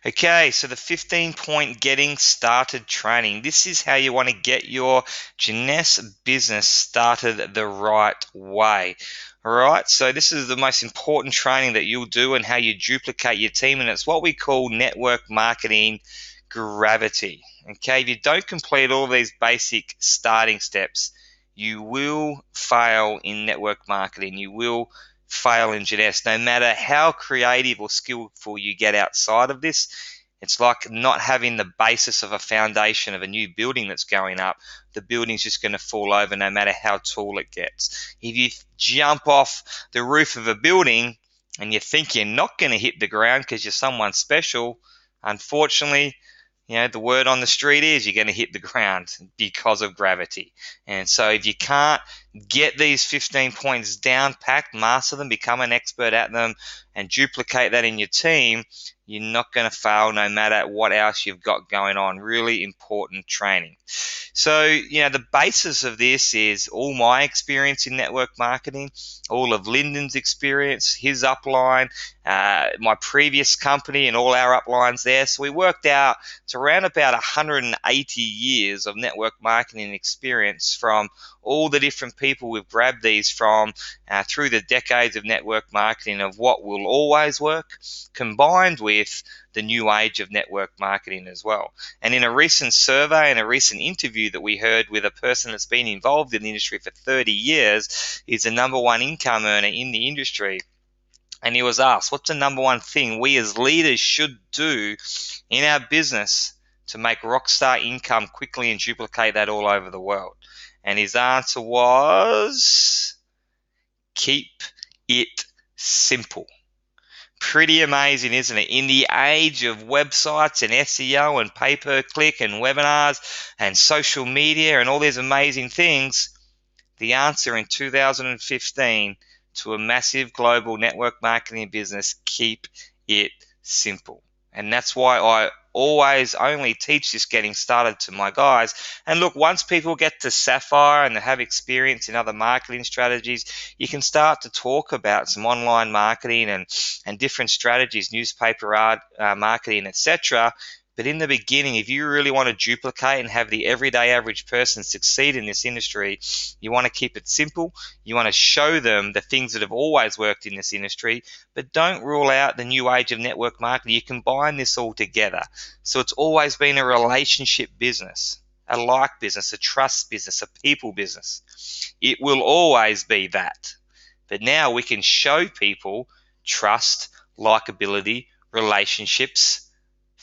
Okay, so the 15-point getting started training. This is how you want to get your Jeunesse business started the right way. All right, so this is the most important training that you'll do and how you duplicate your team, and it's what we call network marketing gravity. Okay, if you don't complete all these basic starting steps, you will fail in network marketing. You will fail in Jeunesse. No matter how creative or skillful you get outside of this, it's like not having the basis of a foundation of a new building that's going up. The building's just going to fall over no matter how tall it gets. If you jump off the roof of a building and you think you're not going to hit the ground because you're someone special, unfortunately, the word on the street is you're going to hit the ground because of gravity. And so if you can't get these 15 points down packed, master them, become an expert at them, and duplicate that in your team, you're not going to fail no matter what else you've got going on. Really important training. So, the basis of this is all my experience in network marketing, all of Lyndon's experience, his upline, my previous company, and all our uplines there. So we worked out it's around about 180 years of network marketing experience from all the different people we've grabbed these from through the decades of network marketing of what will always work, combined with the new age of network marketing as well. And in a recent survey and a recent interview that we heard with a person that's been involved in the industry for 30 years, is the number one income earner in the industry. And he was asked, what's the number one thing we as leaders should do in our business to make rockstar income quickly and duplicate that all over the world? And his answer was, keep it simple. Pretty amazing, isn't it? In the age of websites and SEO and pay-per-click and webinars and social media and all these amazing things, the answer in 2015 to a massive global network marketing business, keep it simple. And that's why I always only teach this getting started to my guys. And look, once people get to Sapphire and they have experience in other marketing strategies, you can start to talk about some online marketing and different strategies, newspaper art, marketing, etc. But in the beginning, if you really want to duplicate and have the everyday average person succeed in this industry, you want to keep it simple. You want to show them the things that have always worked in this industry, but don't rule out the new age of network marketing. You combine this all together. So it's always been a relationship business, a like business, a trust business, a people business. It will always be that. But now we can show people trust, likability, relationships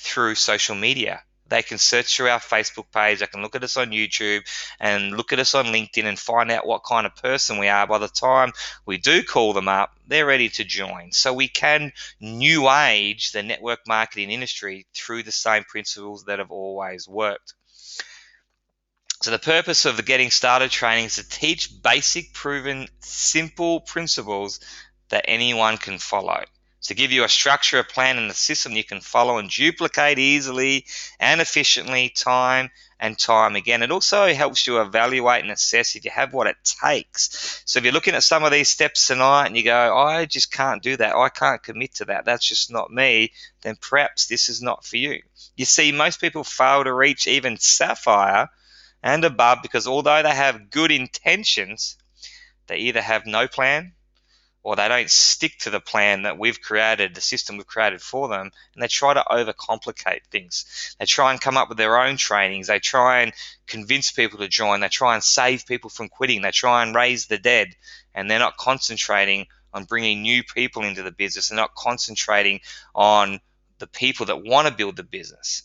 through social media. They can search through our Facebook page. They can look at us on YouTube and look at us on LinkedIn and find out what kind of person we are. By the time we do call them up, they're ready to join. So we can new age the network marketing industry through the same principles that have always worked. So the purpose of the Getting Started training is to teach basic, proven, simple principles that anyone can follow. To give you a structure, a plan, and a system you can follow and duplicate easily and efficiently time and time again. It also helps you evaluate and assess if you have what it takes. So if you're looking at some of these steps tonight and you go, I just can't do that, I can't commit to that, that's just not me, then perhaps this is not for you. You see, most people fail to reach even Sapphire and above because although they have good intentions, they either have no plan or they don't stick to the plan that we've created, the system we've created for them, and they try to overcomplicate things. They try and come up with their own trainings. They try and convince people to join. They try and save people from quitting. They try and raise the dead, and they're not concentrating on bringing new people into the business. They're not concentrating on the people that want to build the business.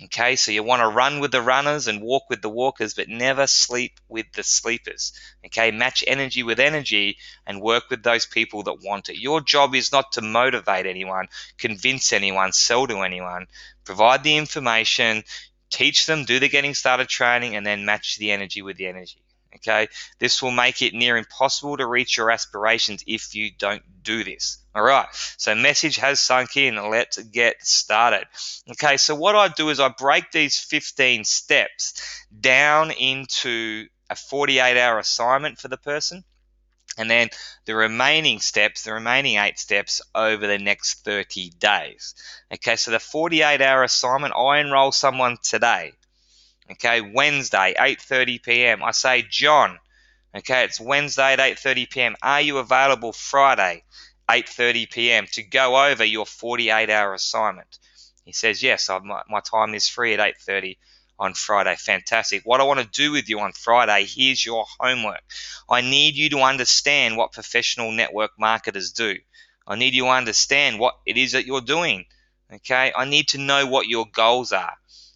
Okay, so you want to run with the runners and walk with the walkers, but never sleep with the sleepers. Okay, match energy with energy and work with those people that want it. Your job is not to motivate anyone, convince anyone, sell to anyone. Provide the information, teach them, do the getting started training, and then match the energy with the energy. Okay, this will make it near impossible to reach your aspirations if you don't do this. All right, so message has sunk in. Let's get started. Okay, so what I do is I break these 15 steps down into a 48-hour assignment for the person. And then the remaining steps, the remaining 8 steps over the next 30 days. Okay, so the 48-hour assignment, I enroll someone today. Okay, Wednesday, 8:30 p.m. I say, John, okay, it's Wednesday at 8:30 p.m. Are you available Friday, 8:30 p.m. to go over your 48-hour assignment? He says, yes, my time is free at 8:30 on Friday. Fantastic. What I want to do with you on Friday, here's your homework. I need you to understand what professional network marketers do. I need you to understand what it is that you're doing. Okay, I need to know what your goals are.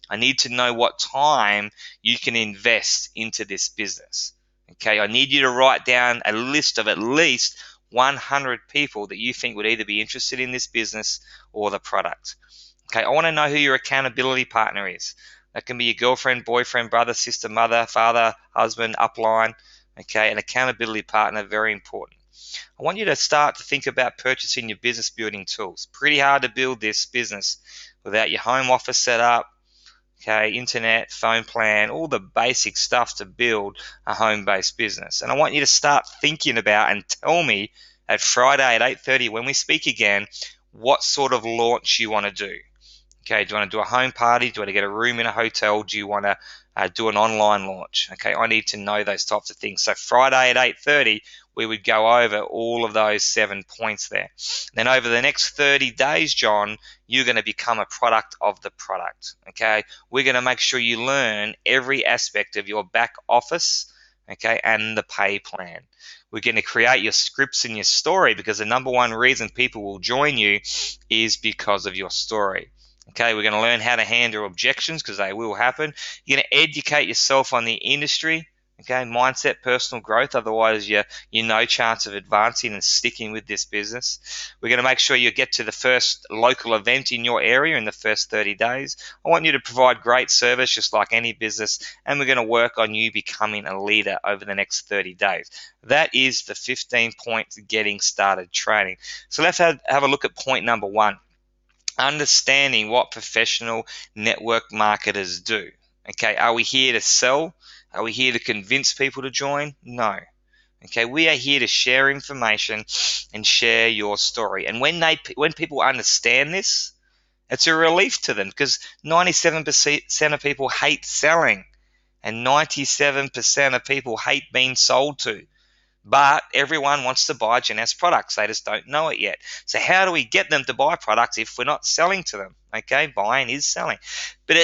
I need to know what time you can invest into this business. Okay, I need you to write down a list of at least 100 people that you think would either be interested in this business or the product. Okay, I want to know who your accountability partner is. That can be your girlfriend, boyfriend, brother, sister, mother, father, husband, upline. Okay, an accountability partner, very important. I want you to start to think about purchasing your business building tools. Pretty hard to build this business without your home office set up, okay, internet, phone plan, all the basic stuff to build a home-based business. And I want you to start thinking about and tell me at Friday at 8:30 when we speak again, what sort of launch you want to do. Okay, do you want to do a home party? Do you want to get a room in a hotel? Do you want to do an online launch? Okay, I need to know those types of things. So Friday at 8:30, we would go over all of those 7 points there. Then over the next 30 days, John, you're going to become a product of the product. Okay, we're going to make sure you learn every aspect of your back office, okay, and the pay plan. We're going to create your scripts and your story, because the number one reason people will join you is because of your story. Okay, we're going to learn how to handle objections, because they will happen. You're going to educate yourself on the industry, okay, mindset, personal growth. Otherwise, you're no chance of advancing and sticking with this business. We're going to make sure you get to the first local event in your area in the first 30 days. I want you to provide great service, just like any business, and we're going to work on you becoming a leader over the next 30 days. That is the 15 points getting started training. So let's have a look at point number 1. Understanding what professional network marketers do. Okay, are we here to sell? Are we here to convince people to join? No. Okay, we are here to share information and share your story. And when people understand this, it's a relief to them, because 97% of people hate selling and 97% of people hate being sold to. But everyone wants to buy Jeunesse products. They just don't know it yet. So how do we get them to buy products if we're not selling to them? Okay, buying is selling. But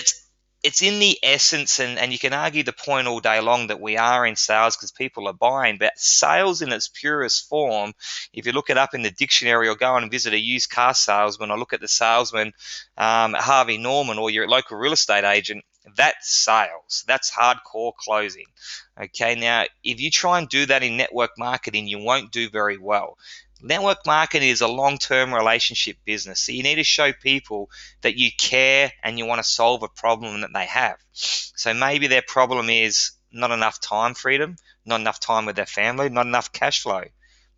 it's in the essence, and you can argue the point all day long that we are in sales because people are buying, but sales in its purest form, if you look it up in the dictionary or go and visit a used car salesman or look at the salesman, Harvey Norman, or your local real estate agent, that's sales. That's hardcore closing. Okay, now if you try and do that in network marketing, you won't do very well. Network marketing is a long-term relationship business. So you need to show people that you care and you want to solve a problem that they have. So maybe their problem is not enough time freedom, not enough time with their family, not enough cash flow.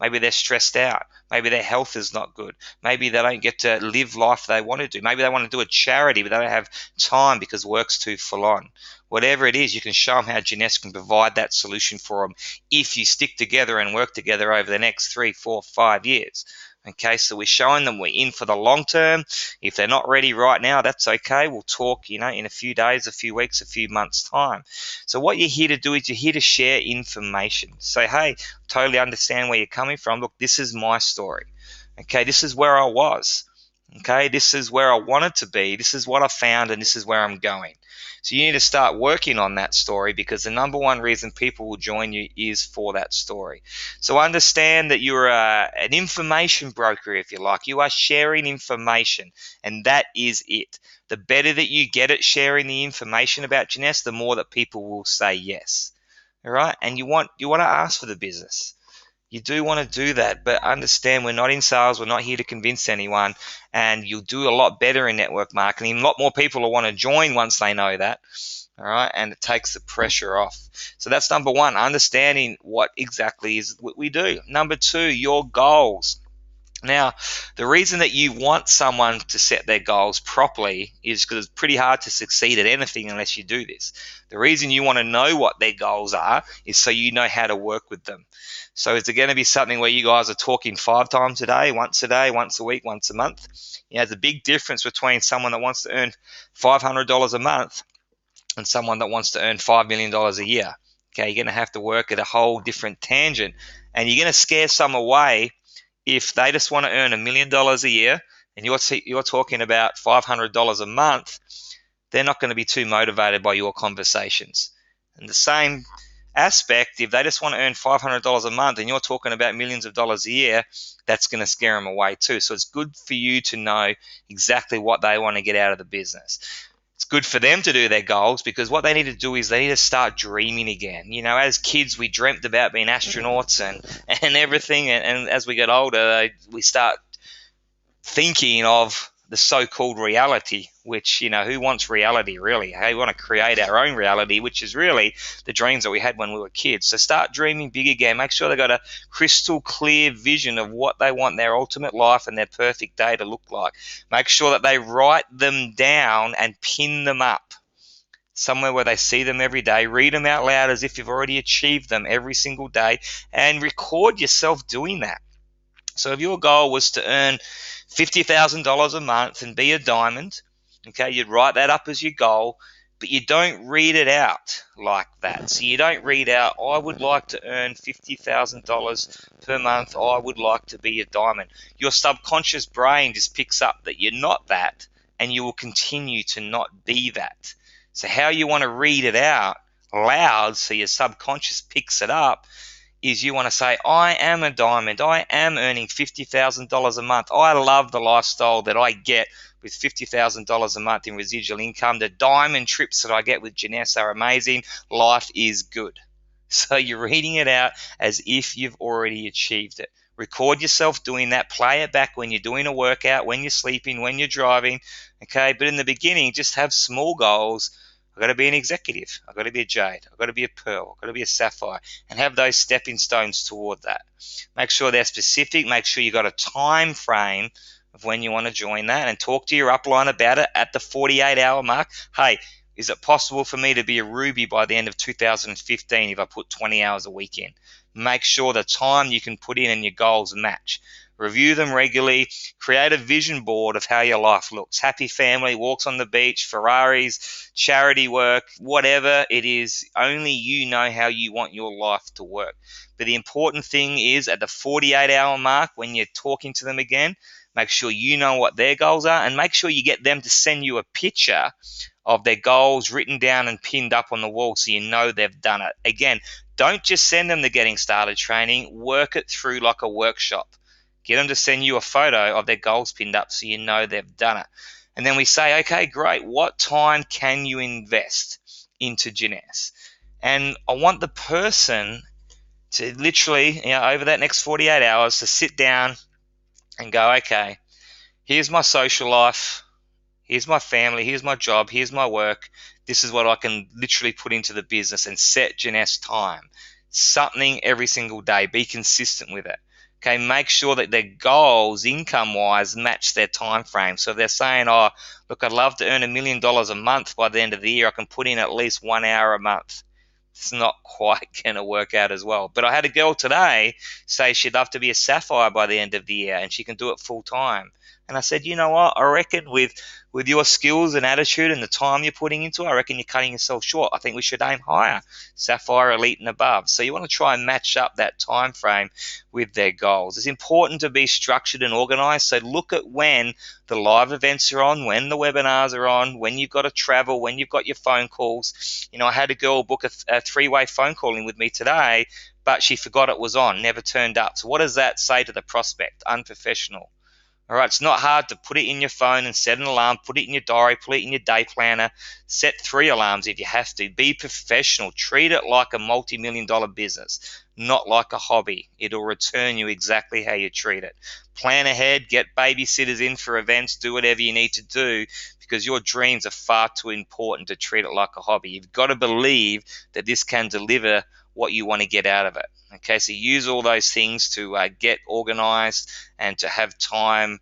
Maybe they're stressed out. Maybe their health is not good. Maybe they don't get to live life they want to do. Maybe they want to do a charity, but they don't have time because work's too full on. Whatever it is, you can show them how Jeunesse can provide that solution for them if you stick together and work together over the next 3, 4, 5 years. Okay, so we're showing them we're in for the long term. If they're not ready right now, that's okay. We'll talk, in a few days, a few weeks, a few months' time. So what you're here to do is you're here to share information. Say, hey, totally understand where you're coming from. Look, this is my story. Okay, this is where I was. Okay, this is where I wanted to be. This is what I found, and this is where I'm going. So you need to start working on that story, because the number one reason people will join you is for that story. So understand that you're an information broker, if you like. You are sharing information, and that is it. The better that you get at sharing the information about Jeunesse, the more that people will say yes. All right, and you want to ask for the business. You do want to do that, but understand we're not in sales. We're not here to convince anyone, and you'll do a lot better in network marketing. A lot more people will want to join once they know that, all right, and it takes the pressure off. So that's number 1, understanding what exactly is what we do. Number 2, your goals. Now, the reason that you want someone to set their goals properly is because it's pretty hard to succeed at anything unless you do this. The reason you want to know what their goals are is so you know how to work with them. So is it going to be something where you guys are talking 5 times a day, once a week, once a month? There's a big difference between someone that wants to earn $500 a month and someone that wants to earn $5 million a year. Okay, you're going to have to work at a whole different tangent, and you're going to scare some away if they just want to earn $1 million a year and you're talking about $500 a month. They're not going to be too motivated by your conversations. And the same aspect, if they just want to earn $500 a month and you're talking about millions of dollars a year, that's going to scare them away too. So it's good for you to know exactly what they want to get out of the business. It's good for them to do their goals, because what they need to do is they need to start dreaming again. As kids, we dreamt about being astronauts and everything. And as we get older, we start thinking of the so-called reality, which, who wants reality really? Hey, we want to create our own reality, which is really the dreams that we had when we were kids. So start dreaming big again. Make sure they've got a crystal clear vision of what they want their ultimate life and their perfect day to look like. Make sure that they write them down and pin them up somewhere where they see them every day. Read them out loud as if you've already achieved them every single day, and record yourself doing that. So if your goal was to earn $50,000 a month and be a diamond, okay, you'd write that up as your goal, but you don't read it out like that. So you don't read out, I would like to earn $50,000 per month, I would like to be a diamond. Your subconscious brain just picks up that you're not that, and you will continue to not be that. So how you want to read it out loud so your subconscious picks it up is you want to say, I am a diamond. I am earning $50,000 a month. I love the lifestyle that I get with $50,000 a month in residual income. The diamond trips that I get with Janess are amazing. Life is good. So you're reading it out as if you've already achieved it. Record yourself doing that. Play it back when you're doing a workout, when you're sleeping, when you're driving. Okay, but in the beginning, just have small goals. I've got to be an executive. I've got to be a jade. I've got to be a pearl. I've got to be a sapphire, and have those stepping stones toward that. Make sure they're specific. Make sure you've got a time frame of when you want to join that, and talk to your upline about it at the 48-hour mark. Hey, is it possible for me to be a ruby by the end of 2015 if I put 20 hours a week in? Make sure the time you can put in and your goals match. Review them regularly. Create a vision board of how your life looks. Happy family, walks on the beach, Ferraris, charity work, whatever it is. Only you know how you want your life to work. But the important thing is, at the 48-hour mark, when you're talking to them again, make sure you know what their goals are, and make sure you get them to send you a picture of their goals written down and pinned up on the wall so you know they've done it. Again, don't just send them the getting started training. Work it through like a workshop. Get them to send you a photo of their goals pinned up so you know they've done it. And then we say, okay, great. What time can you invest into Janess? And I want the person to literally, over that next 48 hours, to sit down and go, okay, here's my social life. Here's my family. Here's my job. Here's my work. This is what I can literally put into the business, and set Janess time. Something every single day. Be consistent with it. Okay, make sure that their goals, income-wise, match their time frame. So if they're saying, oh, look, I'd love to earn $1 million a month by the end of the year, I can put in at least 1 hour a month. It's not quite going to work out as well. But I had a girl today say she'd love to be a sapphire by the end of the year, and she can do it full time. And I said, you know what, I reckon with your skills and attitude and the time you're putting into it, I reckon you're cutting yourself short. I think we should aim higher, Sapphire, Elite and above. So you want to try and match up that time frame with their goals. It's important to be structured and organized. So look at when the live events are on, when the webinars are on, when you've got to travel, when you've got your phone calls. I had a girl book a three-way phone calling with me today, but she forgot it was on, never turned up. So what does that say to the prospect? Unprofessional. All right, it's not hard to put it in your phone and set an alarm, put it in your diary, put it in your day planner, set 3 alarms if you have to. Be professional. Treat it like a multi-million-dollar business, not like a hobby. It'll return you exactly how you treat it. Plan ahead, get babysitters in for events, do whatever you need to do, because your dreams are far too important to treat it like a hobby. You've got to believe that this can deliver what you want to get out of it. Okay, so use all those things to get organized and to have time,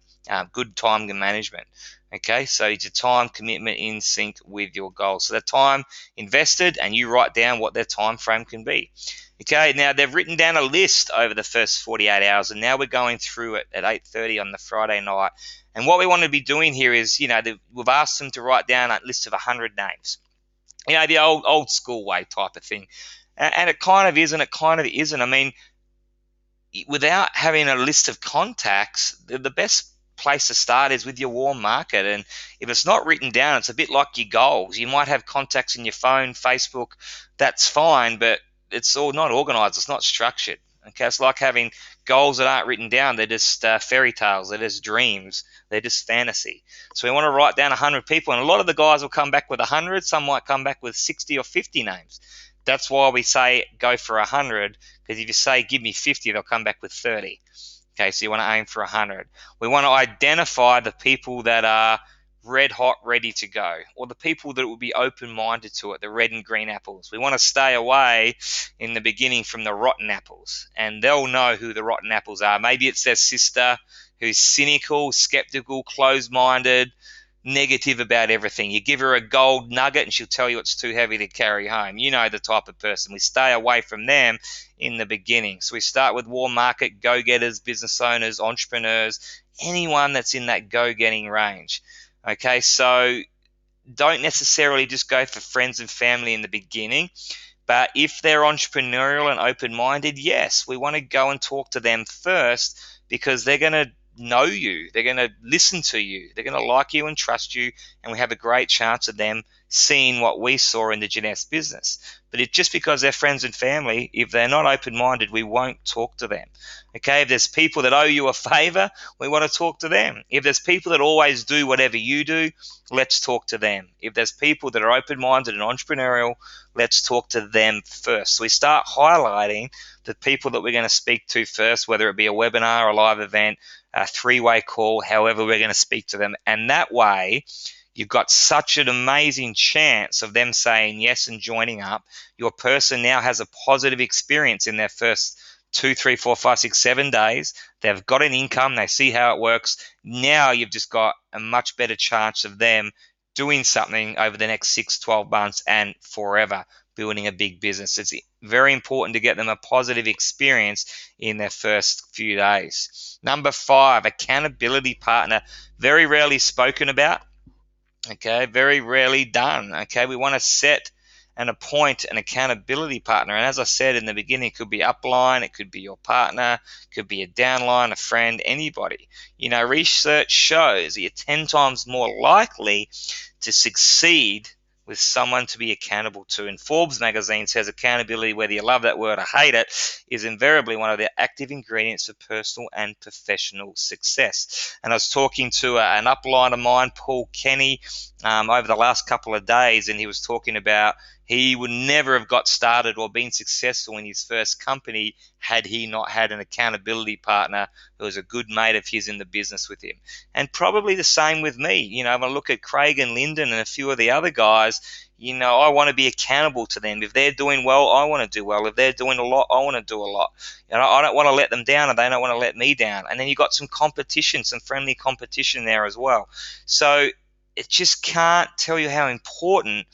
good time management. Okay, so it's your time commitment in sync with your goals. So the time invested, and you write down what their time frame can be. Okay, now they've written down a list over the first 48 hours, and now we're going through it at 8:30 on the Friday night. And what we want to be doing here is, we've asked them to write down a list of 100 names. The old school way type of thing. And it kind of is, and it kind of isn't. I mean, without having a list of contacts, the best place to start is with your warm market. And if it's not written down, it's a bit like your goals. You might have contacts in your phone, Facebook, that's fine, but it's all not organized, it's not structured. Okay, it's like having goals that aren't written down. They're just fairy tales, they're just dreams, they're just fantasy. So we want to write down 100 people, and a lot of the guys will come back with 100, some might come back with 60 or 50 names. That's why we say go for 100, because if you say give me 50, they'll come back with 30. Okay, so you want to aim for 100. We want to identify the people that are red hot, ready to go, or the people that will be open-minded to it, the red and green apples. We want to stay away in the beginning from the rotten apples, and they'll know who the rotten apples are. Maybe it's their sister who's cynical, skeptical, closed-minded, negative about everything. You give her a gold nugget and she'll tell you it's too heavy to carry home. You know the type of person. We stay away from them in the beginning. So we start with warm market, go-getters, business owners, entrepreneurs, anyone that's in that go-getting range. Okay, so don't necessarily just go for friends and family in the beginning, but if they're entrepreneurial and open-minded, yes, we want to go and talk to them first, because they're going to know you, they're going to listen to you, they're going to like you and trust you, and we have a great chance of them seeing what we saw in the Jeunesse business. But just because they're friends and family, if they're not open-minded, we won't talk to them. Okay, if there's people that owe you a favor, we want to talk to them. If there's people that always do whatever you do, let's talk to them. If there's people that are open-minded and entrepreneurial, let's talk to them first. So we start highlighting the people that we're going to speak to first, whether it be a webinar, a live event, a three-way call, however we're going to speak to them. And that way, you've got such an amazing chance of them saying yes and joining up. Your person now has a positive experience in their first 2, 3, 4, 5, 6, 7 days. They've got an income. They see how it works. Now you've just got a much better chance of them doing something over the next 6, 12 months and forever, building a big business. It's very important to get them a positive experience in their first few days. Number 5, accountability partner. Very rarely spoken about. Okay, very rarely done. Okay, we want to set and appoint an accountability partner. And as I said in the beginning, it could be upline, it could be your partner, it could be a downline, a friend, anybody. Research shows that you're 10 times more likely to succeed with someone to be accountable to. And Forbes magazine says accountability, whether you love that word or hate it, is invariably one of the active ingredients for personal and professional success. And I was talking to an upline of mine, Paul Kenny, over the last couple of days, and he was talking about he would never have got started or been successful in his first company had he not had an accountability partner who was a good mate of his in the business with him. And probably the same with me. When I look at Craig and Lyndon and a few of the other guys, I want to be accountable to them. If they're doing well, I want to do well. If they're doing a lot, I want to do a lot. I don't want to let them down, and they don't want to let me down. And then you've got some competition, some friendly competition there as well. So it just can't tell you how important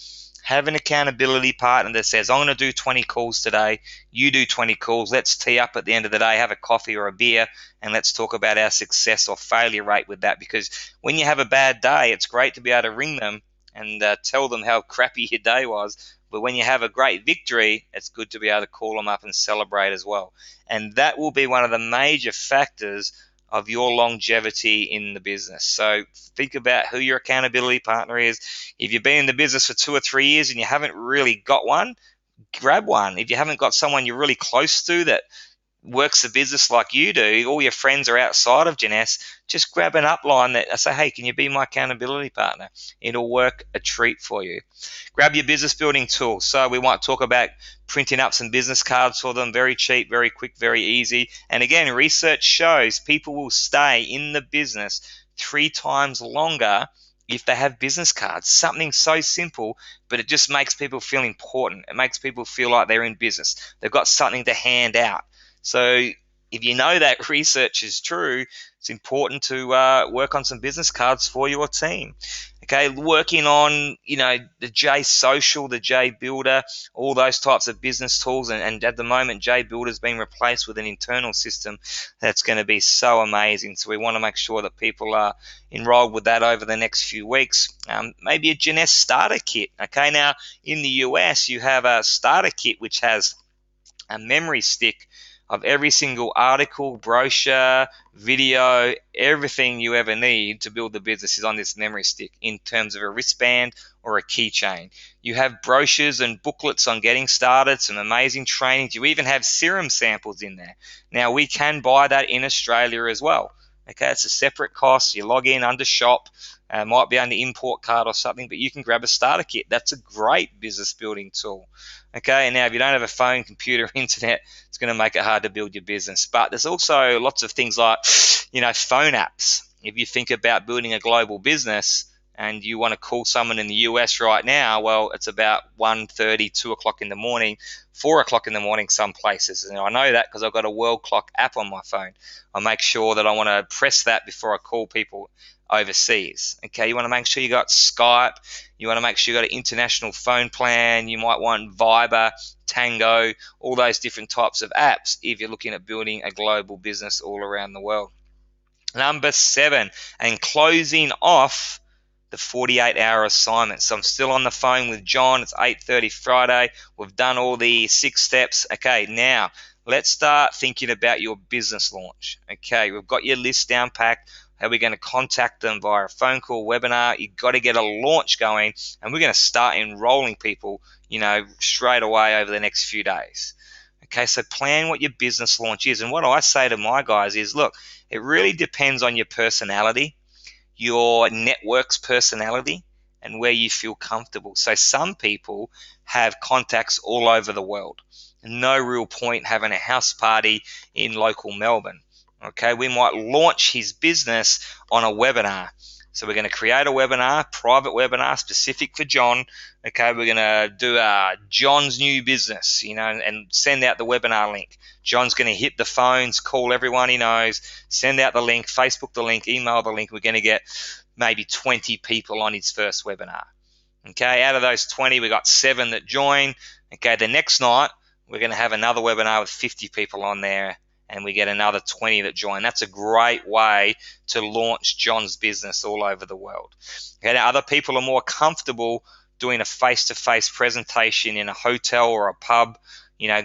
have an accountability partner that says, I'm going to do 20 calls today, you do 20 calls, let's tee up at the end of the day, have a coffee or a beer, and let's talk about our success or failure rate with that. Because when you have a bad day, it's great to be able to ring them and tell them how crappy your day was. But when you have a great victory, it's good to be able to call them up and celebrate as well. And that will be one of the major factors of your longevity in the business. So think about who your accountability partner is. If you've been in the business for 2 or 3 years and you haven't really got one, grab one. If you haven't got someone you're really close to that works the business like you do, all your friends are outside of Jeunesse, just grab an upline that say, hey, can you be my accountability partner? It'll work a treat for you. Grab your business building tool. So we might talk about printing up some business cards for them, very cheap, very quick, very easy. And again, research shows people will stay in the business 3 times longer if they have business cards, something so simple, but it just makes people feel important. It makes people feel like they're in business. They've got something to hand out. So if you know that research is true, it's important to work on some business cards for your team. Okay, working on the J Social, the J Builder, all those types of business tools, and at the moment J Builder is being replaced with an internal system that's going to be so amazing. So we want to make sure that people are enrolled with that over the next few weeks. Maybe a Jeunesse starter kit. Okay, now in the US you have a starter kit which has a memory stick of every single article, brochure, video, everything you ever need to build the business is on this memory stick in terms of a wristband or a keychain. You have brochures and booklets on getting started, some amazing trainings. You even have serum samples in there. Now, we can buy that in Australia as well. Okay, it's a separate cost. You log in under shop, might be under import card or something, but you can grab a starter kit. That's a great business building tool. Okay, and now if you don't have a phone, computer, internet, it's going to make it hard to build your business. But there's also lots of things like, phone apps. If you think about building a global business and you want to call someone in the US right now, well, it's about 1:30, 2 o'clock in the morning, 4 o'clock in the morning some places. And I know that because I've got a world clock app on my phone. I make sure that I want to press that before I call people overseas. Okay, you want to make sure you got Skype. You want to make sure you got an international phone plan. You might want Viber, Tango, all those different types of apps if you're looking at building a global business all around the world. Number 7, and closing off the 48-hour assignment. So I'm still on the phone with John. It's 8:30 Friday. We've done all the 6 steps. Okay, now let's start thinking about your business launch. Okay, we've got your list down packed. How are we going to contact them via a phone call, webinar? You've got to get a launch going, and we're going to start enrolling people, straight away over the next few days. Okay, so plan what your business launch is. And what I say to my guys is, look, it really depends on your personality, your network's personality, and where you feel comfortable. So some people have contacts all over the world. No real point having a house party in local Melbourne. Okay, we might launch his business on a webinar. So we're going to create a webinar, private webinar specific for John. Okay, we're going to do John's new business, and send out the webinar link. John's going to hit the phones, call everyone he knows, send out the link, Facebook the link, email the link. We're going to get maybe 20 people on his first webinar. Okay, out of those 20, we got 7 that join. Okay, the next night, we're going to have another webinar with 50 people on there, and we get another 20 that join. That's a great way to launch John's business all over the world. Okay, now other people are more comfortable doing a face-to-face presentation in a hotel or a pub,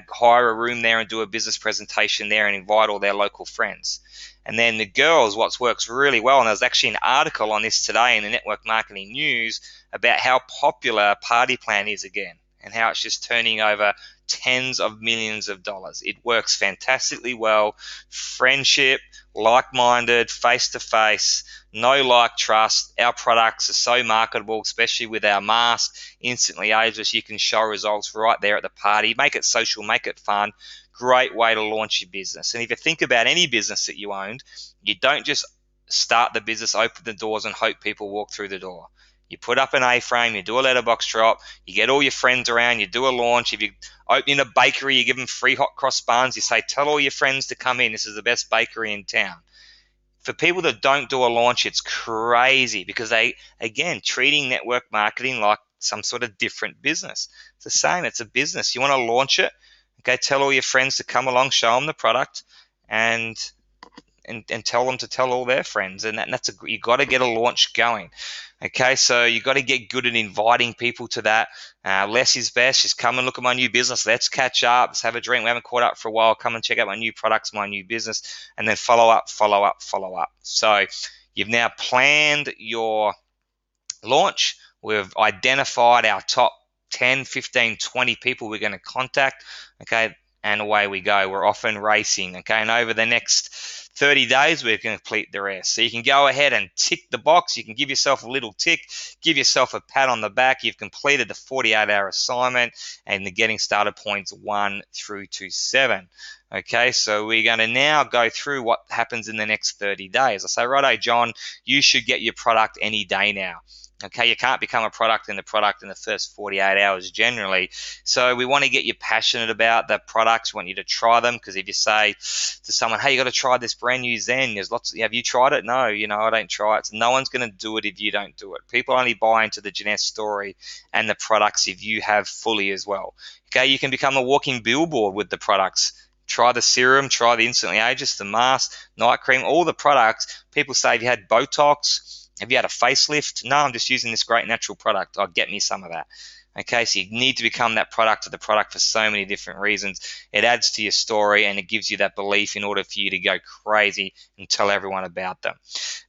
hire a room there and do a business presentation there and invite all their local friends. And then the girls, what works really well, and there's actually an article on this today in the Network Marketing News about how popular Party Plan is again and how it's just turning over tens of millions of dollars. It works fantastically well. Friendship, like-minded, face-to-face, know, like, trust. Our products are so marketable, especially with our mask, instantly ageless. You can show results right there at the party. Make it social, make it fun. Great way to launch your business. And if you think about any business that you owned, you don't just start the business, open the doors, and hope people walk through the door. You put up an A-frame, you do a letterbox drop, you get all your friends around, you do a launch. If you open a bakery, you give them free hot cross buns. You say, tell all your friends to come in. This is the best bakery in town. For people that don't do a launch, it's crazy because they, again, treating network marketing like some sort of different business. It's the same. It's a business. You want to launch it, okay, tell all your friends to come along, show them the product, and tell them to tell all their friends. And you got to get a launch going. Okay, so you got to get good at inviting people to that. Less is best. Just come and look at my new business. Let's catch up. Let's have a drink. We haven't caught up for a while. Come and check out my new products, my new business, and then follow up. So you've now planned your launch. We've identified our top 10, 15, 20 people we're going to contact. Okay, and away we go. We're off and racing. Okay, and over the next 30 days, we're going to complete the rest. So you can go ahead and tick the box. You can give yourself a little tick, give yourself a pat on the back. You've completed the 48-hour assignment and the getting started points 1 through to 7. Okay, so we're going to now go through what happens in the next 30 days. I say, righto, John, you should get your product any day now. Okay, you can't become a product in the first 48 hours generally. So we want to get you passionate about the products. We want you to try them, because if you say to someone, hey, you got to try this brand new Zen, there's lots. Have you tried it? No, I don't try it. So no one's going to do it if you don't do it. People only buy into the Jeunesse story and the products if you have fully as well. Okay, you can become a walking billboard with the products. Try the serum, try the Instantly Ageless, the mask, night cream, all the products. People say, have you had Botox? Have you had a facelift? No, I'm just using this great natural product. I'll get me some of that. Okay, so you need to become that product of the product for so many different reasons. It adds to your story and it gives you that belief in order for you to go crazy and tell everyone about them.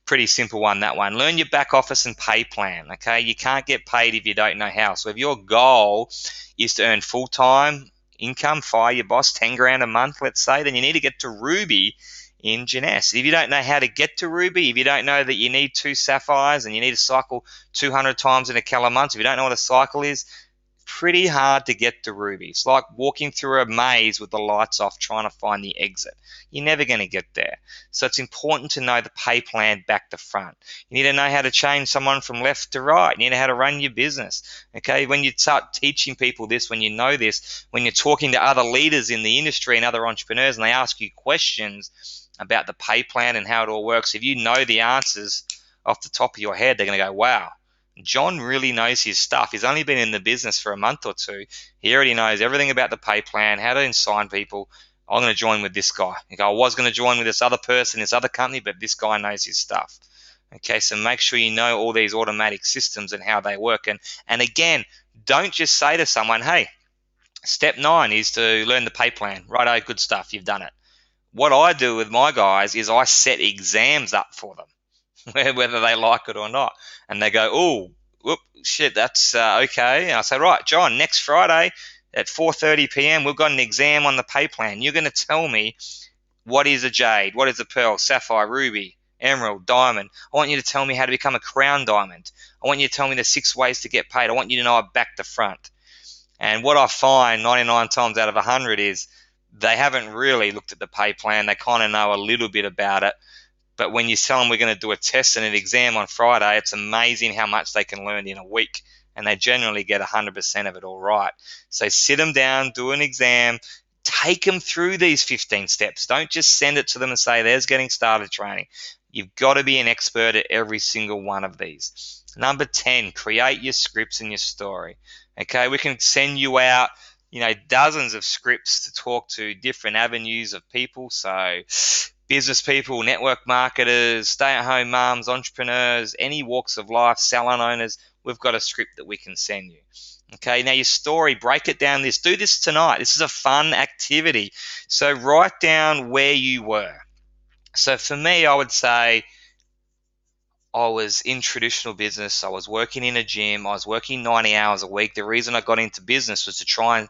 Pretty simple one, that one. Learn your back office and pay plan. Okay, you can't get paid if you don't know how. So if your goal is to earn full-time income, fire your boss, 10 grand a month, let's say, then you need to get to Ruby in Jeunesse. If you don't know how to get to Ruby, if you don't know that you need 2 sapphires and you need to cycle 200 times in a calendar month, if you don't know what a cycle is, pretty hard to get to Ruby. It's like walking through a maze with the lights off trying to find the exit. You're never going to get there. So it's important to know the pay plan back to front. You need to know how to change someone from left to right. You need to know how to run your business. Okay, when you start teaching people this, when you know this, when you're talking to other leaders in the industry and other entrepreneurs and they ask you questions about the pay plan and how it all works, if you know the answers off the top of your head, they're going to go, wow, John really knows his stuff. He's only been in the business for a month or two. He already knows everything about the pay plan, how to assign people. I'm going to join with this guy. I was going to join with this other person, this other company, but this guy knows his stuff. Okay, so make sure you know all these automatic systems and how they work. And again, don't just say to someone, hey, step 9 is to learn the pay plan. Righto, good stuff, you've done it. What I do with my guys is I set exams up for them, whether they like it or not. And they go, oh, whoop, shit, that's okay. And I say, right, John, next Friday at 4:30 p.m., we've got an exam on the pay plan. You're going to tell me what is a jade, what is a pearl, sapphire, ruby, emerald, diamond. I want you to tell me how to become a crown diamond. I want you to tell me the 6 ways to get paid. I want you to know it back to front. And what I find 99 times out of 100 is they haven't really looked at the pay plan. They kind of know a little bit about it. But when you tell them we're going to do a test and an exam on Friday, it's amazing how much they can learn in a week. And they generally get 100% of it all right. So sit them down, do an exam, take them through these 15 steps. Don't just send it to them and say, there's getting started training. You've got to be an expert at every single one of these. Number 10, create your scripts and your story. Okay, we can send you out dozens of scripts to talk to different avenues of people. So business people, network marketers, stay-at-home moms, entrepreneurs, any walks of life, salon owners, we've got a script that we can send you. Okay, now your story, break it down this. Do this tonight. This is a fun activity. So write down where you were. So for me, I would say I was in traditional business. I was working in a gym. I was working 90 hours a week. The reason I got into business was to try and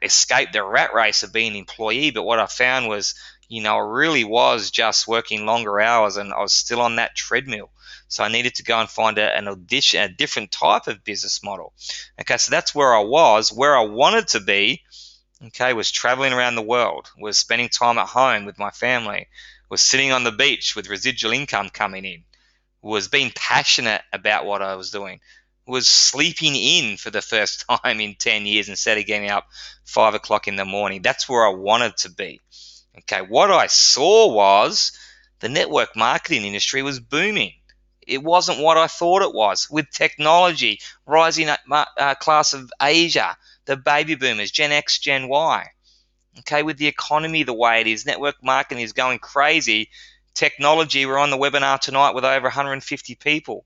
escape the rat race of being an employee. But what I found was, I really was just working longer hours and I was still on that treadmill. So I needed to go and find a different type of business model. Okay, so that's where I was. Where I wanted to be, okay, was traveling around the world, was spending time at home with my family, was sitting on the beach with residual income coming in, was being passionate about what I was doing, was sleeping in for the first time in 10 years instead of getting up 5 o'clock in the morning. That's where I wanted to be. Okay, what I saw was the network marketing industry was booming. It wasn't what I thought it was. With technology, rising class of Asia, the baby boomers, Gen X, Gen Y. Okay, with the economy the way it is, network marketing is going crazy. Technology, we're on the webinar tonight with over 150 people.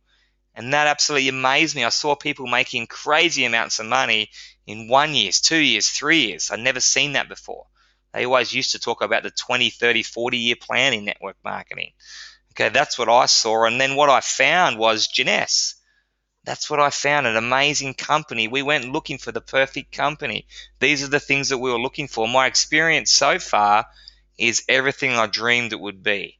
And that absolutely amazed me. I saw people making crazy amounts of money in 1 year, 2 years, 3 years. I'd never seen that before. They always used to talk about the 20, 30, 40-year plan in network marketing. Okay, that's what I saw. And then what I found was Jeunesse. That's what I found, an amazing company. We went looking for the perfect company. These are the things that we were looking for. My experience so far is everything I dreamed it would be.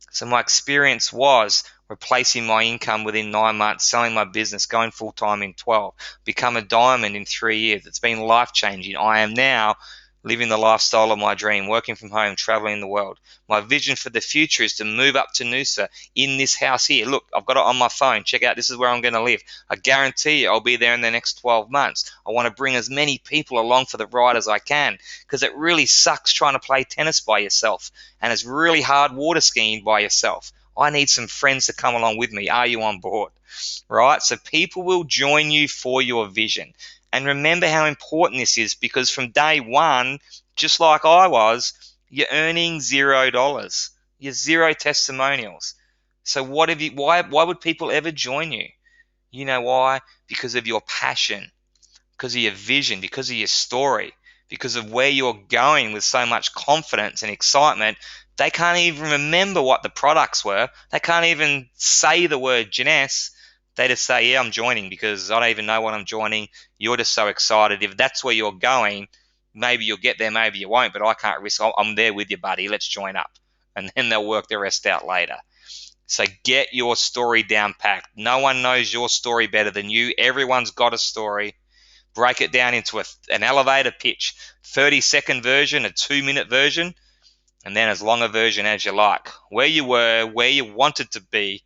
So my experience was replacing my income within 9 months, selling my business, going full-time in 12, become a diamond in 3 years. It's been life-changing. I am now living the lifestyle of my dream, working from home, traveling the world. My vision for the future is to move up to Noosa in this house here. Look, I've got it on my phone. Check out, this is where I'm going to live. I guarantee you I'll be there in the next 12 months. I want to bring as many people along for the ride as I can, because it really sucks trying to play tennis by yourself, and it's really hard water skiing by yourself. I need some friends to come along with me. Are you on board? Right? So people will join you for your vision. And remember how important this is, because from day one, just like I was, you're earning $0. You're zero testimonials. So why would people ever join you? You know why? Because of your passion, because of your vision, because of your story, because of where you're going with so much confidence and excitement. They can't even remember what the products were. They can't even say the word Jeunesse. They just say, yeah, I'm joining, because I don't even know what I'm joining. You're just so excited. If that's where you're going, maybe you'll get there, maybe you won't, but I can't risk. I'm there with you, buddy. Let's join up. And then they'll work the rest out later. So get your story down packed. No one knows your story better than you. Everyone's got a story. Break it down into an elevator pitch, 30-second version, a 2-minute version, and then as long a version as you like. Where you were, where you wanted to be,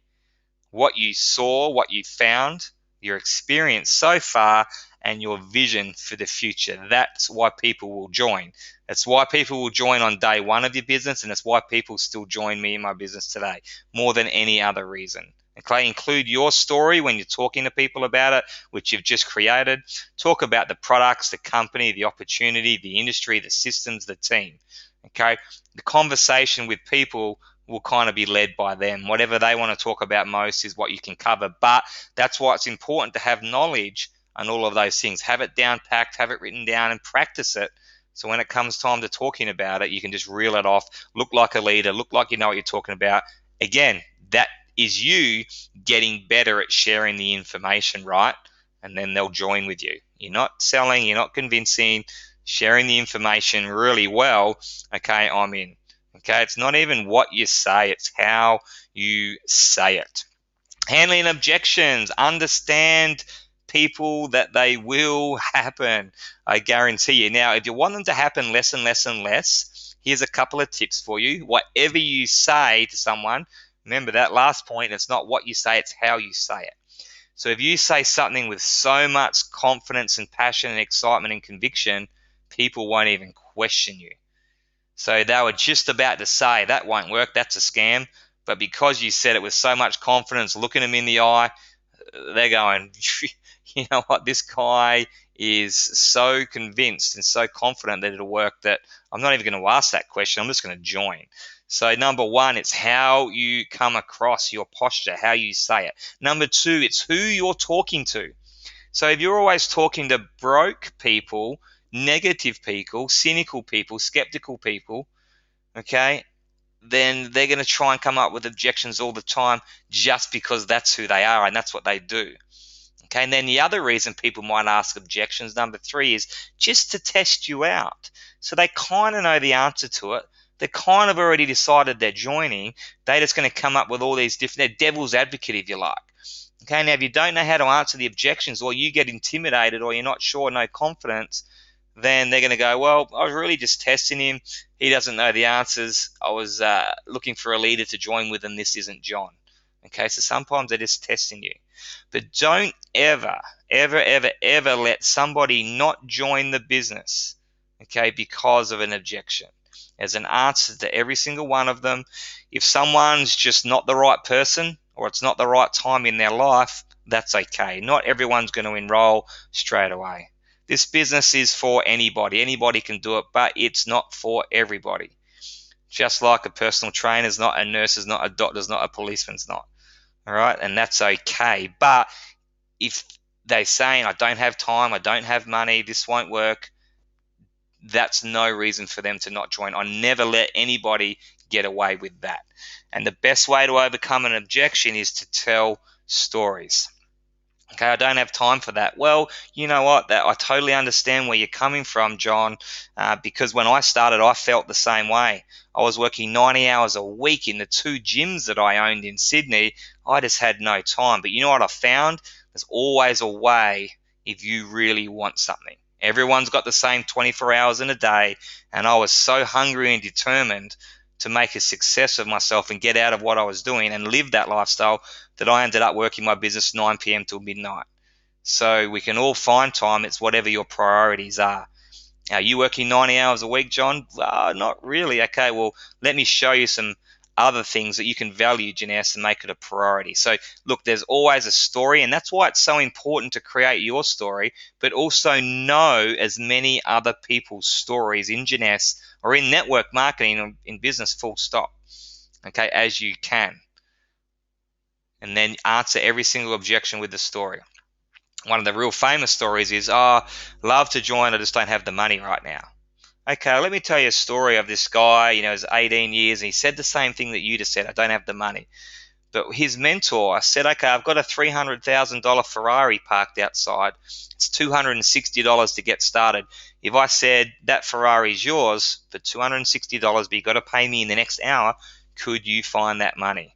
what you saw, what you found, your experience so far, and your vision for the future. That's why people will join. That's why people will join on day one of your business, and it's why people still join me in my business today, more than any other reason. Okay, include your story when you're talking to people about it, which you've just created. Talk about the products, the company, the opportunity, the industry, the systems, the team. Okay, the conversation with people will kind of be led by them. Whatever they want to talk about most is what you can cover. But that's why it's important to have knowledge on all of those things. Have it down packed, have it written down, and practice it. So when it comes time to talking about it, you can just reel it off, look like a leader, look like you know what you're talking about. Again, that is you getting better at sharing the information, right? And then they'll join with you. You're not selling, you're not convincing, sharing the information really well. Okay, I'm in. Okay, it's not even what you say, it's how you say it. Handling objections, understand people that they will happen. I guarantee you. Now, if you want them to happen less and less and less, here's a couple of tips for you. Whatever you say to someone, remember that last point, it's not what you say, it's how you say it. So if you say something with so much confidence and passion and excitement and conviction, people won't even question you. So they were just about to say, that won't work, that's a scam. But because you said it with so much confidence, looking them in the eye, they're going, you know what, this guy is so convinced and so confident that it'll work that I'm not even going to ask that question. I'm just going to join. So number one, it's how you come across, your posture, how you say it. Number two, it's who you're talking to. So if you're always talking to broke people, negative people, cynical people, skeptical people, okay, then they're going to try and come up with objections all the time just because that's who they are and that's what they do. Okay, and then the other reason people might ask objections, number three, is just to test you out. So they kind of know the answer to it. They're kind of already decided they're joining. They're just going to come up with all these different, they're devil's advocate if you like. Okay, now if you don't know how to answer the objections, or you get intimidated, or you're not sure, no confidence, then they're going to go, well, I was really just testing him. He doesn't know the answers. I was looking for a leader to join with, and this isn't John. Okay, so sometimes they're just testing you. But don't ever, ever, ever, ever let somebody not join the business, okay, because of an objection. There's an answer to every single one of them. If someone's just not the right person, or it's not the right time in their life, that's okay. Not everyone's going to enroll straight away. This business is for anybody. Anybody can do it, but it's not for everybody. Just like a personal trainer's not, a nurse's not, a doctor's not, a policeman's not. All right, and that's okay. But if they're saying, I don't have time, I don't have money, this won't work, that's no reason for them to not join. I never let anybody get away with that. And the best way to overcome an objection is to tell stories. Okay, I don't have time for that. Well, you know what? I totally understand where you're coming from, John, because when I started, I felt the same way. I was working 90 hours a week in the 2 gyms that I owned in Sydney. I just had no time. But you know what I found? There's always a way if you really want something. Everyone's got the same 24 hours in a day, and I was so hungry and determined to make a success of myself and get out of what I was doing and live that lifestyle that I ended up working my business 9 p.m. till midnight. So we can all find time. It's whatever your priorities are. Are you working 90 hours a week, John? Not really. Okay, well, let me show you some other things that you can value, Janess, and make it a priority. So, look, there's always a story, and that's why it's so important to create your story, but also know as many other people's stories in Janess or in network marketing or in business, full stop, okay, as you can. And then answer every single objection with the story. One of the real famous stories is, love to join, I just don't have the money right now. Okay, let me tell you a story of this guy, he's 18 years, and he said the same thing that you just said, I don't have the money. But his mentor said, okay, I've got a $300,000 Ferrari parked outside. It's $260 to get started. If I said, that Ferrari's yours for $260, but you've got to pay me in the next hour, could you find that money?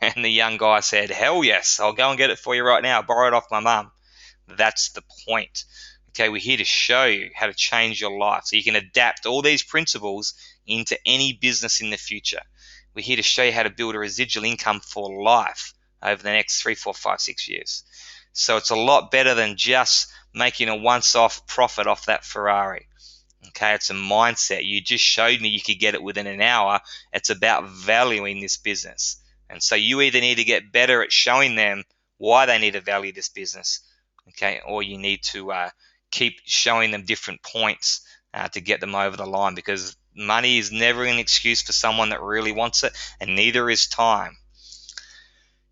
And the young guy said, hell yes, I'll go and get it for you right now. I'll borrow it off my mum. That's the point. Okay, we're here to show you how to change your life so you can adapt all these principles into any business in the future. We're here to show you how to build a residual income for life over the next 3, 4, 5, 6 years. So it's a lot better than just making a once-off profit off that Ferrari. Okay, it's a mindset. You just showed me you could get it within an hour. It's about valuing this business. And so you either need to get better at showing them why they need to value this business, okay, or you need to keep showing them different points to get them over the line, because money is never an excuse for someone that really wants it, and neither is time.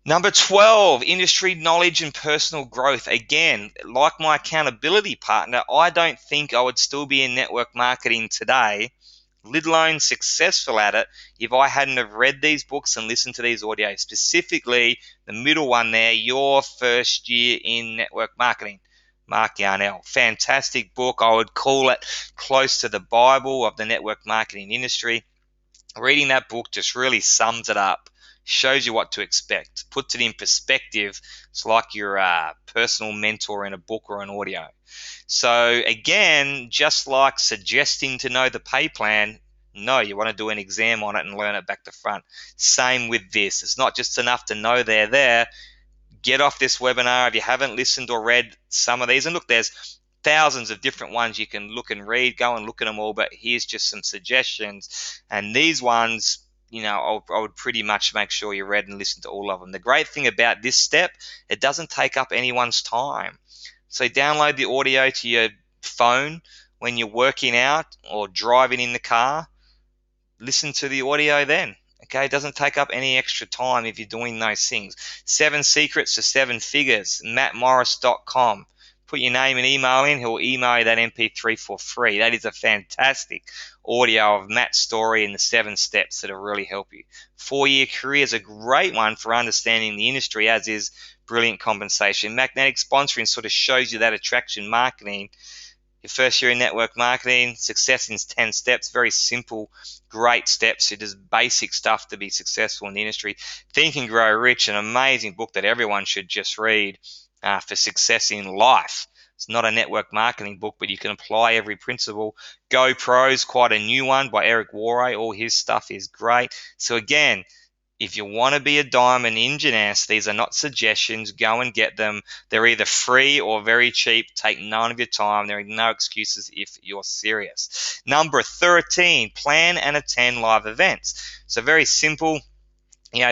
Number 12, industry knowledge and personal growth. Again, like my accountability partner, I don't think I would still be in network marketing today, let alone successful at it, if I hadn't have read these books and listened to these audios, specifically the middle one there, Your First Year in Network Marketing, Mark Yarnell. Fantastic book. I would call it close to the Bible of the network marketing industry. Reading that book just really sums it up, shows you what to expect, puts it in perspective. It's like your personal mentor in a book or an audio. So again, just like suggesting to know the pay plan, no, you want to do an exam on it and learn it back to front. Same with this. It's not just enough to know they're there. Get off this webinar if you haven't listened or read some of these. And look, there's thousands of different ones you can look and read. Go and look at them all, but here's just some suggestions. And these ones, I would pretty much make sure you read and listen to all of them. The great thing about this step, it doesn't take up anyone's time. So download the audio to your phone when you're working out or driving in the car. Listen to the audio then. Okay, it doesn't take up any extra time if you're doing those things. 7 Secrets to 7 Figures, mattmorris.com. Put your name and email in. He'll email you that MP3 for free. That is a fantastic audio of Matt's story and the 7 steps that'll really help you. 4-Year Career is a great one for understanding the industry, as is Brilliant Compensation. Magnetic Sponsoring sort of shows you that attraction marketing. Your first year in network marketing, success in 10 steps, very simple, great steps. It is basic stuff to be successful in the industry. Think and Grow Rich, an amazing book that everyone should just read for success in life. It's not a network marketing book, but you can apply every principle. Go Pros, quite a new one by Eric Worre. All his stuff is great. So again, if you want to be a diamond in Janess, these are not suggestions. Go and get them. They're either free or very cheap. Take none of your time. There are no excuses if you're serious. Number 13, plan and attend live events. So very simple.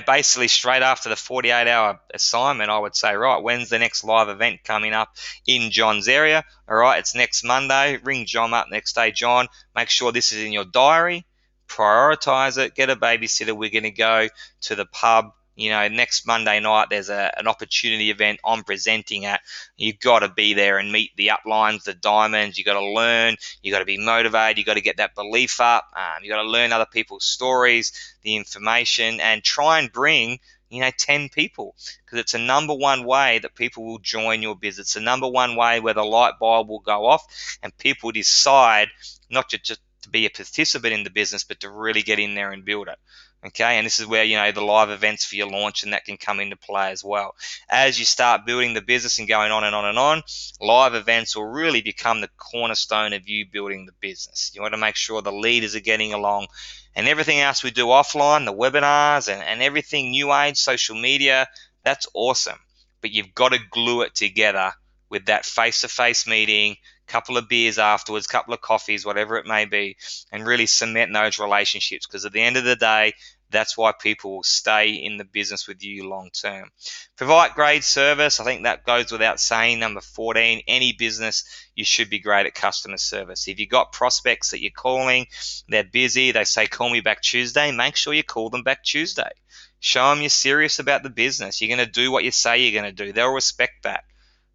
Basically straight after the 48-hour assignment, I would say, right, when's the next live event coming up in John's area? All right, it's next Monday. Ring John up next day. John, make sure this is in your diary. Prioritize it. Get a babysitter. We're going to go to the pub. Next Monday night, there's an opportunity event I'm presenting at. You've got to be there and meet the uplines, the diamonds. You've got to learn. You've got to be motivated. You've got to get that belief up. You've got to learn other people's stories, the information, and try and bring 10 people, because it's a number one way that people will join your business. It's the number one way where the light bulb will go off and people decide not to just to be a participant in the business, but to really get in there and build it. Okay, and this is where the live events for your launch and that can come into play as well. As you start building the business and going on and on and on, live events will really become the cornerstone of you building the business. You want to make sure the leaders are getting along, and everything else we do offline, the webinars and everything new age, social media, that's awesome. But you've got to glue it together with that face-to-face meeting, couple of beers afterwards, couple of coffees, whatever it may be, and really cement those relationships, because at the end of the day, that's why people will stay in the business with you long term. Provide great service. I think that goes without saying. Number 14, any business, you should be great at customer service. If you've got prospects that you're calling, they're busy, they say, call me back Tuesday, make sure you call them back Tuesday. Show them you're serious about the business. You're going to do what you say you're going to do. They'll respect that.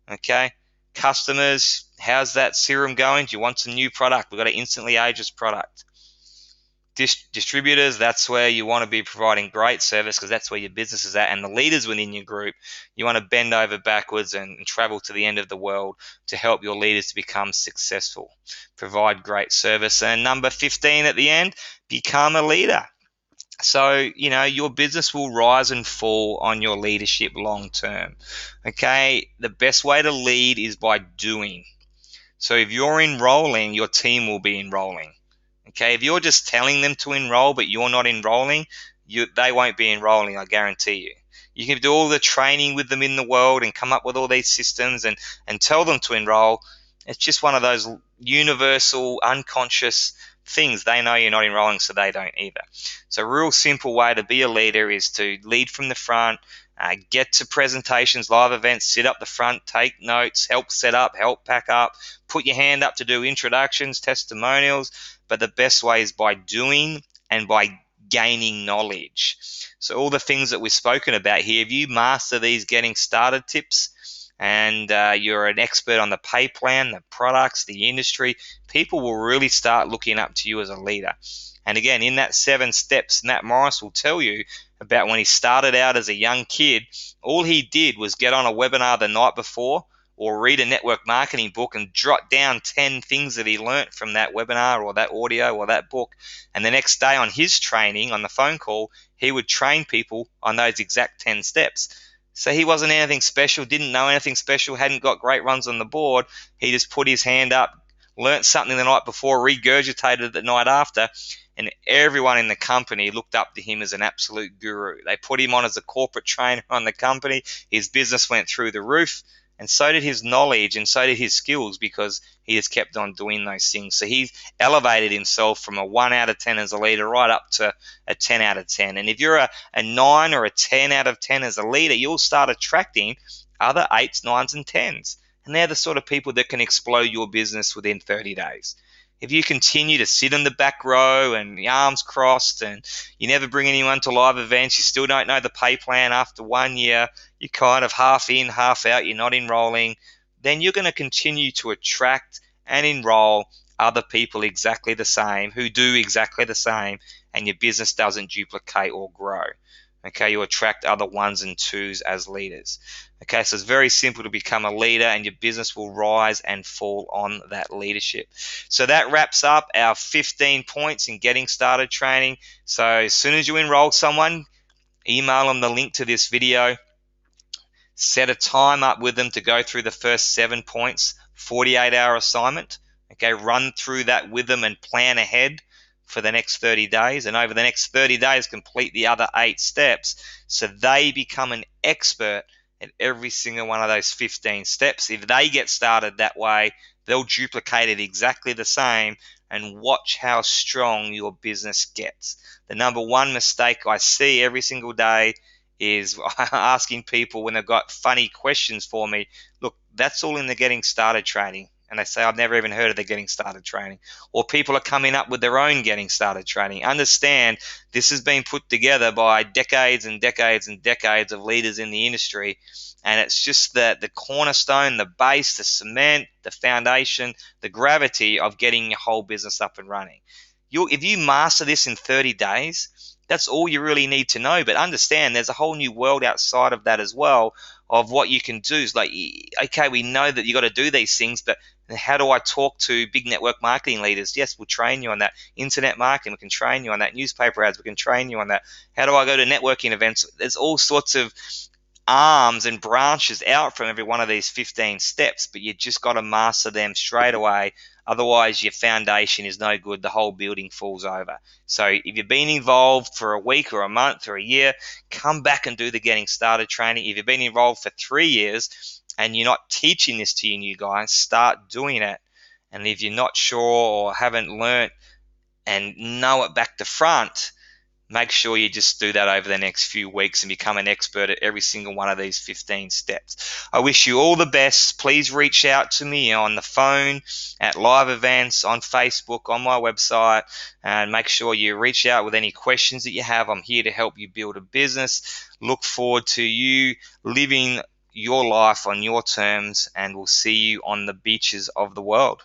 Okay? Customers, how's that serum going? Do you want some new product? We've got an instantly ageless product. Distributors, that's where you want to be providing great service, because that's where your business is at. And the leaders within your group, you want to bend over backwards and travel to the end of the world to help your leaders to become successful. Provide great service. And number 15 at the end, become a leader. So, your business will rise and fall on your leadership long term. Okay, the best way to lead is by doing. So if you're enrolling, your team will be enrolling. Okay, if you're just telling them to enroll but you're not enrolling, they won't be enrolling, I guarantee you. You can do all the training with them in the world and come up with all these systems and tell them to enroll. It's just one of those universal, unconscious things. They know you're not enrolling, so they don't either. So a real simple way to be a leader is to lead from the front, get to presentations, live events, sit up the front, take notes, help set up, help pack up, put your hand up to do introductions, testimonials. But the best way is by doing and by gaining knowledge. So all the things that we've spoken about here, if you master these getting started tips and you're an expert on the pay plan, the products, the industry, people will really start looking up to you as a leader. And again, in that 7 steps, Nat Morris will tell you about when he started out as a young kid. All he did was get on a webinar the night before or read a network marketing book and jot down 10 things that he learnt from that webinar or that audio or that book. And the next day on his training, on the phone call, he would train people on those exact 10 steps. So he wasn't anything special, didn't know anything special, hadn't got great runs on the board. He just put his hand up, learnt something the night before, regurgitated it the night after, and everyone in the company looked up to him as an absolute guru. They put him on as a corporate trainer on the company. His business went through the roof, and so did his knowledge and so did his skills, because he just kept on doing those things. So he's elevated himself from a 1 out of 10 as a leader right up to a 10 out of 10. And if you're a 9 or a 10 out of 10 as a leader, you'll start attracting other 8s, 9s, and 10s. And they're the sort of people that can explode your business within 30 days. If you continue to sit in the back row and the arms crossed and you never bring anyone to live events, you still don't know the pay plan after 1 year, you're kind of half in, half out, you're not enrolling, then you're going to continue to attract and enroll other people exactly the same who do exactly the same, and your business doesn't duplicate or grow. Okay, you attract other 1s and 2s as leaders. Okay, so it's very simple to become a leader, and your business will rise and fall on that leadership. So that wraps up our 15 points in getting started training. So as soon as you enroll someone, email them the link to this video, set a time up with them to go through the first 7 points, 48-hour assignment. Okay, run through that with them and plan ahead for the next 30 days, and over the next 30 days complete the other 8 steps, so they become an expert at every single one of those 15 steps. If they get started that way, they'll duplicate it exactly the same, and watch how strong your business gets. The number 1 mistake I see every single day is asking people when they've got funny questions for me. Look, that's all in the getting started training. And they say, I've never even heard of the getting started training. Or people are coming up with their own getting started training. Understand, this has been put together by decades and decades and decades of leaders in the industry. And it's just the cornerstone, the base, the cement, the foundation, the gravity of getting your whole business up and running. If you master this in 30 days, that's all you really need to know. But understand, there's a whole new world outside of that as well, of what you can do. It's like, okay, we know that you got to do these things, but And how do I talk to big network marketing leaders? Yes, we'll train you on that. Internet marketing, we can train you on that. Newspaper ads, we can train you on that. How do I go to networking events? There's all sorts of arms and branches out from every one of these 15 steps, but you just got to master them straight away. Otherwise, your foundation is no good. The whole building falls over. So if you've been involved for a week or a month or a year, come back and do the getting started training. If you've been involved for 3 years and you're not teaching this to your new guys, start doing it. And if you're not sure or haven't learnt and know it back to front, make sure you just do that over the next few weeks and become an expert at every single one of these 15 steps. I wish you all the best. Please reach out to me on the phone, at live events, on Facebook, on my website, and make sure you reach out with any questions that you have. I'm here to help you build a business. Look forward to you living your life on your terms, and we'll see you on the beaches of the world.